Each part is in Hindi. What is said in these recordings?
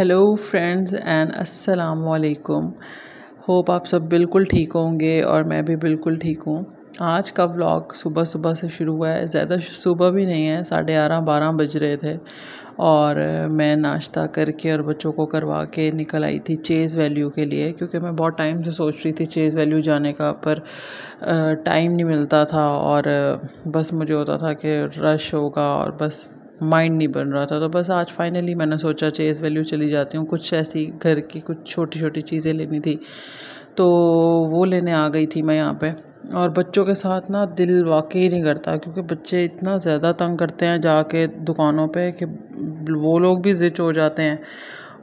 हेलो फ्रेंड्स एंड अस्सलाम वालेकुम। होप आप सब बिल्कुल ठीक होंगे और मैं भी बिल्कुल ठीक हूँ। आज का व्लॉग सुबह सुबह से शुरू हुआ है। ज़्यादा सुबह भी नहीं है, 11:30-12 बज रहे थे और मैं नाश्ता करके और बच्चों को करवा के निकल आई थी चेज़ वैल्यू के लिए, क्योंकि मैं बहुत टाइम से सोच रही थी चेज़ वैल्यू जाने का, पर टाइम नहीं मिलता था और बस मुझे होता था कि रश होगा और बस माइंड नहीं बन रहा था। तो बस आज फाइनली मैंने सोचा चेज़ वैल्यू चली जाती हूँ। कुछ ऐसी घर की कुछ छोटी छोटी चीज़ें लेनी थी तो वो लेने आ गई थी मैं यहाँ पे। और बच्चों के साथ ना दिल वाकई नहीं करता, क्योंकि बच्चे इतना ज़्यादा तंग करते हैं जाके दुकानों पे कि वो लोग भी ज़िच हो जाते हैं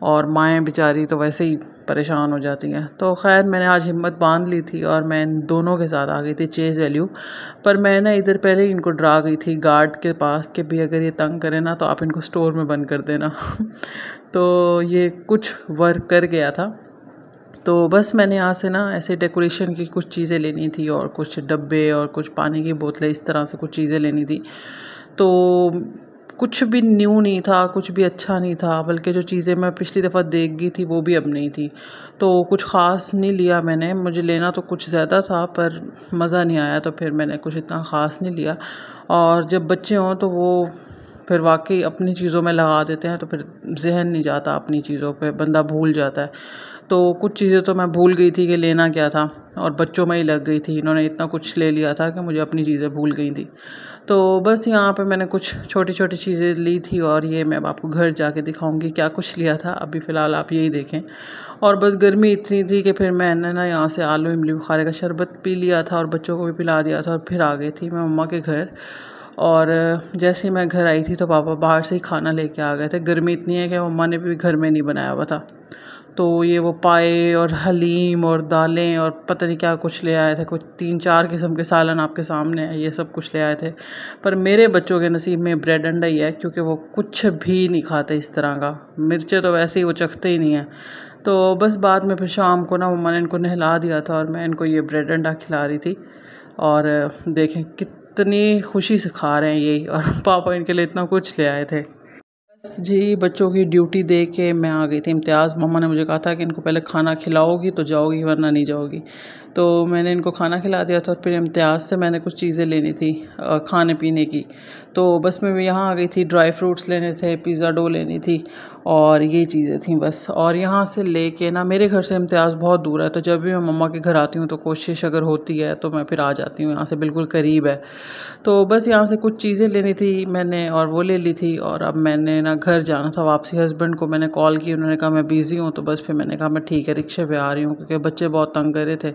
और माएँ बेचारी तो वैसे ही परेशान हो जाती हैं। तो खैर मैंने आज हिम्मत बांध ली थी और मैं इन दोनों के साथ आ गई थी चेज़ वैल्यू। पर मैं ना इधर पहले ही इनको डरा गई थी गार्ड के पास कि भी अगर ये तंग करे ना तो आप इनको स्टोर में बंद कर देना। तो ये कुछ वर्क कर गया था। तो बस मैंने यहाँ से ना ऐसे डेकोरेशन की कुछ चीज़ें लेनी थी और कुछ डब्बे और कुछ पानी की बोतलें, इस तरह से कुछ चीज़ें लेनी थी। तो कुछ भी न्यू नहीं था, कुछ भी अच्छा नहीं था, बल्कि जो चीज़ें मैं पिछली दफ़ा देख गई थी वो भी अब नहीं थी। तो कुछ ख़ास नहीं लिया मैंने। मुझे लेना तो कुछ ज़्यादा था पर मज़ा नहीं आया, तो फिर मैंने कुछ इतना ख़ास नहीं लिया। और जब बच्चे हों तो वो फिर वाकई अपनी चीज़ों में लगा देते हैं, तो फिर जहन नहीं जाता अपनी चीज़ों पे, बंदा भूल जाता है। तो कुछ चीज़ें तो मैं भूल गई थी कि लेना क्या था और बच्चों में ही लग गई थी। इन्होंने इतना कुछ ले लिया था कि मुझे अपनी चीज़ें भूल गई थी। तो बस यहाँ पे मैंने कुछ छोटी छोटी चीज़ें ली थी और ये मैं अब आपको घर जाके दिखाऊंगी क्या कुछ लिया था। अभी फ़िलहाल आप यही देखें। और बस गर्मी इतनी थी कि फिर मैंने ना यहाँ से आलू इमली बुखारे का शरबत पी लिया था और बच्चों को भी पिला दिया था और फिर आ गई थी मैं मम्मा के घर। और जैसे ही मैं घर आई थी तो पापा बाहर से ही खाना लेके आ गए थे। गर्मी इतनी है कि मम्मा ने भी घर में नहीं बनाया हुआ था। तो ये वो पाए और हलीम और दालें और पता नहीं क्या कुछ ले आए थे। कुछ 3-4 किस्म के सालन आपके सामने है, ये सब कुछ ले आए थे। पर मेरे बच्चों के नसीब में ब्रेड अंडा ही है, क्योंकि वो कुछ भी नहीं खाते इस तरह का। मिर्चें तो वैसे ही वो चखते ही नहीं हैं। तो बस बाद में फिर शाम को ना मम्मा ने इनको नहला दिया था और मैं इनको ये ब्रेड अंडा खिला रही थी। और देखें कितनी खुशी से खा रहे हैं ये। और पापा इनके लिए इतना कुछ ले आए थे। बस जी बच्चों की ड्यूटी दे के मैं आ गई थी इम्तियाज़। मम्मा ने मुझे कहा था कि इनको पहले खाना खिलाओगी तो जाओगी, वरना नहीं जाओगी। तो मैंने इनको खाना खिला दिया था और फिर इम्तियाज़ से मैंने कुछ चीज़ें लेनी थी खाने पीने की। तो बस मैं यहाँ आ गई थी। ड्राई फ्रूट्स लेने थे, पिज़्ज़ा डो लेनी थी और ये चीज़ें थी बस। और यहाँ से लेके ना, मेरे घर से इम्तियाज़ बहुत दूर है, तो जब भी मैं मम्मा के घर आती हूँ तो कोशिश अगर होती है तो मैं फिर आ जाती हूँ। यहाँ से बिल्कुल करीब है। तो बस यहाँ से कुछ चीज़ें लेनी थी मैंने और वो ले ली थी। और अब मैंने ना घर जाना था वापसी। हस्बैंड को मैंने कॉल की, उन्होंने कहा मैं बिज़ी हूँ। तो बस फिर मैंने कहा मैं ठीक है रिक्शे पे आ रही हूँ, क्योंकि बच्चे बहुत तंग कर रहे थे।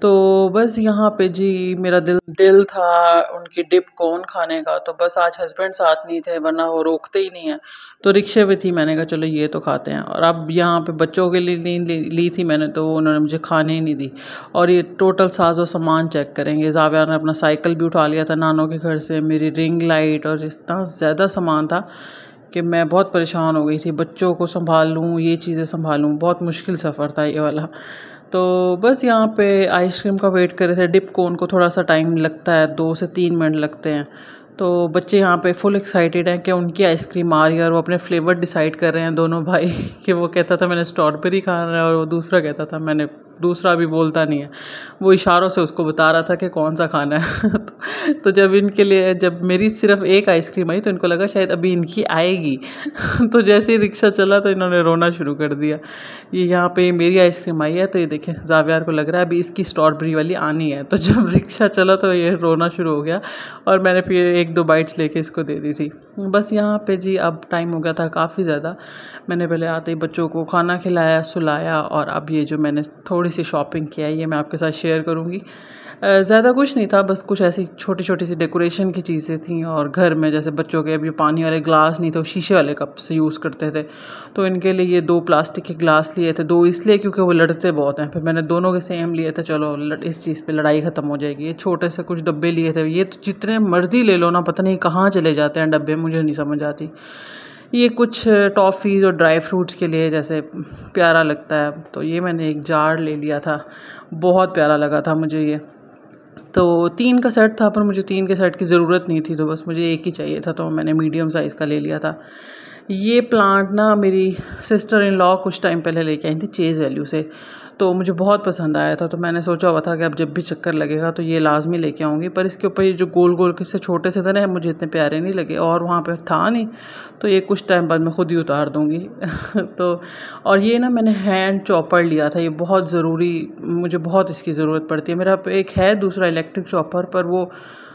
तो बस यहाँ पे जी मेरा दिल दिल था उनकी डिप कोन खाने का। तो बस आज हस्बैंड साथ नहीं थे, वरना वो रोकते ही नहीं है। तो रिक्शे पे थी, मैंने कहा चलो ये तो खाते हैं। और अब यहाँ पे बच्चों के लिए ली थी मैंने, तो उन्होंने मुझे खाने ही नहीं दी। और ये टोटल साजो सामान चेक करेंगे। जाविया ने अपना साइकिल भी उठा लिया था नानों के घर से, मेरी रिंग लाइट, और इतना ज़्यादा सामान था कि मैं बहुत परेशान हो गई थी। बच्चों को संभालूँ, ये चीज़ें संभालूँ, बहुत मुश्किल सफ़र था ये वाला। तो बस यहाँ पे आइसक्रीम का वेट कर रहे थे। डिप कोन को थोड़ा सा टाइम लगता है, 2 से 3 मिनट लगते हैं। तो बच्चे यहाँ पे फुल एक्साइटेड हैं कि उनकी आइसक्रीम आ रही है और वो अपने फ्लेवर डिसाइड कर रहे हैं दोनों भाई। कि वो कहता था मैंने स्ट्रॉबेरी खाना है और वो दूसरा कहता था मैंने, दूसरा अभी बोलता नहीं है, वो इशारों से उसको बता रहा था कि कौन सा खाना है। तो जब इनके लिए, जब मेरी सिर्फ एक आइसक्रीम आई तो इनको लगा शायद अभी इनकी आएगी। तो जैसे ही रिक्शा चला तो इन्होंने रोना शुरू कर दिया। ये यहाँ पे मेरी आइसक्रीम आई है तो ये देखें जावियार को लग रहा है अभी इसकी स्ट्रॉबेरी वाली आनी है। तो जब रिक्शा चला तो ये रोना शुरू हो गया और मैंने फिर 1-2 बाइट्स लेके इसको दे दी थी। बस यहाँ पे जी अब टाइम हो गया था काफ़ी ज़्यादा। मैंने पहले आते ही बच्चों को खाना खिलाया, सुलाया, और अब ये जो मैंने थोड़ी सी शॉपिंग किया है ये मैं आपके साथ शेयर करूँगी। ज़्यादा कुछ नहीं था, बस कुछ ऐसी छोटी छोटी सी डेकोरेशन की चीज़ें थी। और घर में जैसे बच्चों के अभी पानी वाले ग्लास नहीं थे, वो शीशे वाले कप से यूज़ करते थे, तो इनके लिए ये 2 प्लास्टिक के ग्लास लिए थे। 2 इसलिए क्योंकि वो लड़ते बहुत हैं। फिर मैंने दोनों के सेम लिए थे, चलो इस चीज़ पे लड़ाई ख़त्म हो जाएगी। ये छोटे से कुछ डब्बे लिए थे। ये तो जितने मर्ज़ी ले लो ना, पता नहीं कहाँ चले जाते हैं डब्बे, मुझे नहीं समझ आती। ये कुछ टॉफ़ीज़ और ड्राई फ्रूट्स के लिए जैसे प्यारा लगता है, तो ये मैंने एक जार ले लिया था। बहुत प्यारा लगा था मुझे ये। तो 3 का सेट था, पर मुझे 3 के सेट की ज़रूरत नहीं थी, तो बस मुझे 1 ही चाहिए था, तो मैंने मीडियम साइज़ का ले लिया था। ये प्लांट ना मेरी सिस्टर इन लॉ कुछ टाइम पहले लेके आई थी चेज़ वैल्यू से, तो मुझे बहुत पसंद आया था। तो मैंने सोचा हुआ था कि अब जब भी चक्कर लगेगा तो ये लाजमी लेके आऊँगी, पर इसके ऊपर ये जो गोल गोल से छोटे से थे ना, मुझे इतने प्यारे नहीं लगे और वहाँ पे था नहीं, तो ये कुछ टाइम बाद मैं खुद ही उतार दूँगी। तो और ये ना मैंने हैंड चॉपर लिया था, ये बहुत ज़रूरी, मुझे बहुत इसकी ज़रूरत पड़ती है। मेरा एक है दूसरा इलेक्ट्रिक चॉपर, पर वो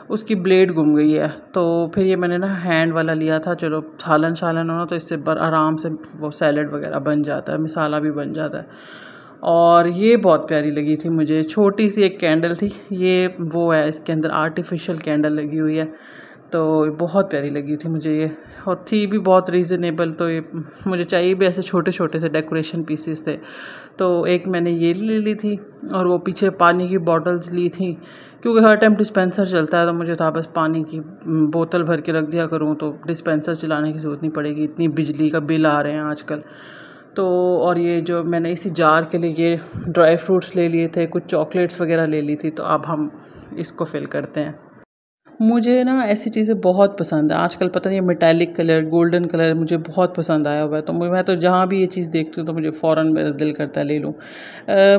उसकी ब्लेड गुम गई है, तो फिर ये मैंने ना हैंड वाला लिया था। चलो सालन शालन होना तो इससे आराम से वो सैलड वगैरह बन जाता है, मसाला भी बन जाता है। और ये बहुत प्यारी लगी थी मुझे, छोटी सी एक कैंडल थी, ये वो है इसके अंदर आर्टिफिशियल कैंडल लगी हुई है, तो बहुत प्यारी लगी थी मुझे ये, और थी भी बहुत रीज़नेबल। तो ये मुझे चाहिए भी ऐसे छोटे छोटे से डेकोरेशन पीसेस थे, तो एक मैंने ये ले ली थी, और वो पीछे पानी की बॉटल्स ली थी, क्योंकि हर टाइम डिस्पेंसर चलता है, तो मुझे था बस पानी की बोतल भर के रख दिया करूँ, तो डिस्पेंसर चलाने की ज़रूरत नहीं पड़ेगी, इतनी बिजली का बिल आ रहे हैं आजकल। तो और ये जो मैंने इसी जार के लिए ये ड्राई फ्रूट्स ले लिए थे, कुछ चॉकलेट्स वगैरह ले ली थी, तो अब हम इसको फिल करते हैं। मुझे ना ऐसी चीज़ें बहुत पसंद है आजकल, पता नहीं मेटालिक कलर, गोल्डन कलर मुझे बहुत पसंद आया हुआ है, तो मैं तो जहाँ भी ये चीज़ देखती हूँ तो मुझे फ़ौरन मेरा दिल करता है ले लूँ।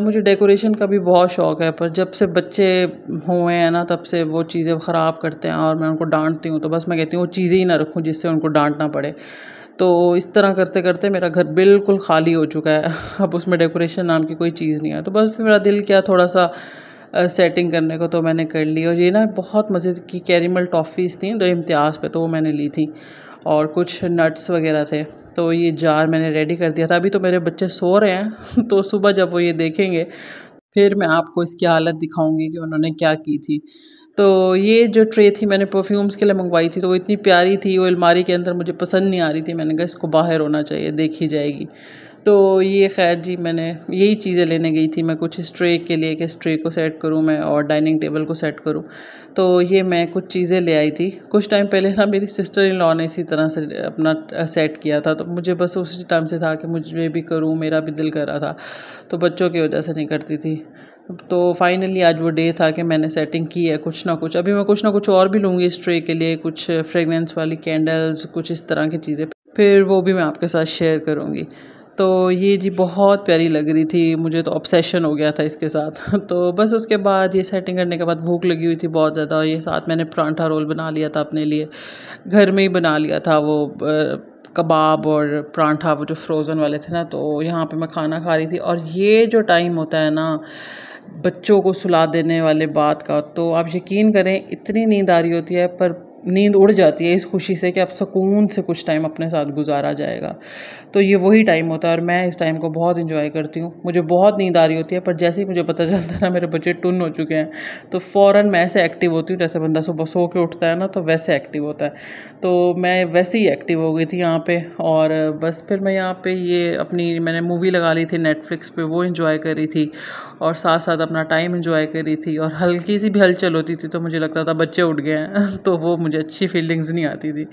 मुझे डेकोरेशन का भी बहुत शौक़ है, पर जब से बच्चे हुए हैं ना तब से वो चीज़ें ख़राब करते हैं और मैं उनको डांटती हूँ, तो बस मैं कहती हूँ वो चीज़ें ही ना रखूँ जिससे उनको डांटना पड़े। तो इस तरह करते करते मेरा घर बिल्कुल खाली हो चुका है। अब उसमें डेकोरेशन नाम की कोई चीज़ नहीं है, तो बस मेरा दिल किया थोड़ा सा सेटिंग करने को, तो मैंने कर ली। और ये ना बहुत मज़े की कैरेमल टॉफ़ीज़ थी तो इम्तियाज़ पे, तो वो मैंने ली थी, और कुछ नट्स वगैरह थे। तो ये जार मैंने रेडी कर दिया था। अभी तो मेरे बच्चे सो रहे हैं तो सुबह जब वो ये देखेंगे फिर मैं आपको इसकी हालत दिखाऊंगी कि उन्होंने क्या की थी। तो ये जो ट्रे थी मैंने परफ्यूम्स के लिए मंगवाई थी, तो वो इतनी प्यारी थी, वो अलमारी के अंदर मुझे पसंद नहीं आ रही थी, मैंने कहा इसको बाहर होना चाहिए, देखी जाएगी। तो ये खैर जी, मैंने यही चीज़ें लेने गई थी मैं, कुछ इस ट्रे के लिए कि इस ट्रे को सेट करूँ मैं और डाइनिंग टेबल को सेट करूँ। तो ये मैं कुछ चीज़ें ले आई थी कुछ टाइम पहले ना, मेरी सिस्टर इन लॉ ने इसी तरह से अपना सेट किया था, तो मुझे बस उसी टाइम से था कि मुझे भी करूँ, मेरा भी दिल कर रहा था, तो बच्चों की वजह से नहीं करती थी। तो फाइनली आज वो डे था कि मैंने सेटिंग की है कुछ ना कुछ। अभी मैं कुछ ना कुछ और भी लूँगी इस ट्रे के लिए, कुछ फ्रेगनेंस वाली कैंडल्स, कुछ इस तरह की चीज़ें, फिर वो भी मैं आपके साथ शेयर करूँगी। तो ये जी बहुत प्यारी लग रही थी, मुझे तो ऑब्सेशन हो गया था इसके साथ। तो बस उसके बाद ये सेटिंग करने के बाद भूख लगी हुई थी बहुत ज़्यादा, और ये साथ मैंने परांठा रोल बना लिया था अपने लिए, घर में ही बना लिया था वो कबाब और परांठा, वो जो फ्रोज़न वाले थे ना, तो यहाँ पे मैं खाना खा रही थी। और ये जो टाइम होता है ना बच्चों को सुला देने वाले बात का, तो आप यकीन करें इतनी नींद आ रही होती है, पर नींद उड़ जाती है इस खुशी से कि अब सुकून से कुछ टाइम अपने साथ गुजारा जाएगा। तो ये वही टाइम होता है और मैं इस टाइम को बहुत इंजॉय करती हूँ। मुझे बहुत नींद आ रही होती है, पर जैसे ही मुझे पता चलता है ना मेरे बच्चे टुन हो चुके हैं, तो फ़ौरन मैं ऐसे एक्टिव होती हूँ जैसे बंदा सुबह सो के उठता है ना, तो वैसे एक्टिव होता है। तो मैं वैसे ही एक्टिव हो गई थी यहाँ पे, और बस फिर मैं यहाँ पे ये अपनी मैंने मूवी लगा ली थी नेटफ्लिक्स पे, वो इंजॉय कर रही थी और साथ साथ अपना टाइम इंजॉय कर रही थी। और हल्की सी भी हलचल होती थी तो मुझे लगता था बच्चे उठ गए हैं तो वो मुझे अच्छी फीलिंग्स नहीं आती थी।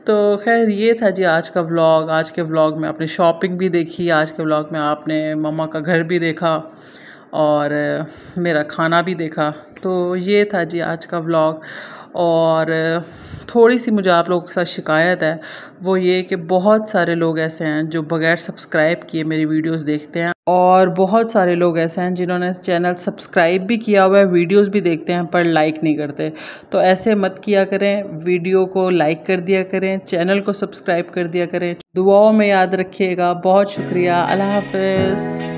तो खैर ये था जी आज का व्लॉग। आज के व्लॉग में आपने शॉपिंग भी देखी, आज के व्लॉग में आपने मम्मा का घर भी देखा और मेरा खाना भी देखा। तो ये था जी आज का व्लॉग। और थोड़ी सी मुझे आप लोगों के साथ शिकायत है, वो ये कि बहुत सारे लोग ऐसे हैं जो बगैर सब्सक्राइब किए मेरी वीडियोस देखते हैं, और बहुत सारे लोग ऐसे हैं जिन्होंने चैनल सब्सक्राइब भी किया हुआ है, वीडियोस भी देखते हैं, पर लाइक नहीं करते। तो ऐसे मत किया करें, वीडियो को लाइक कर दिया करें, चैनल को सब्सक्राइब कर दिया करें। दुआओं में याद रखिएगा। बहुत शुक्रिया। अल्लाह हाफ़िज़।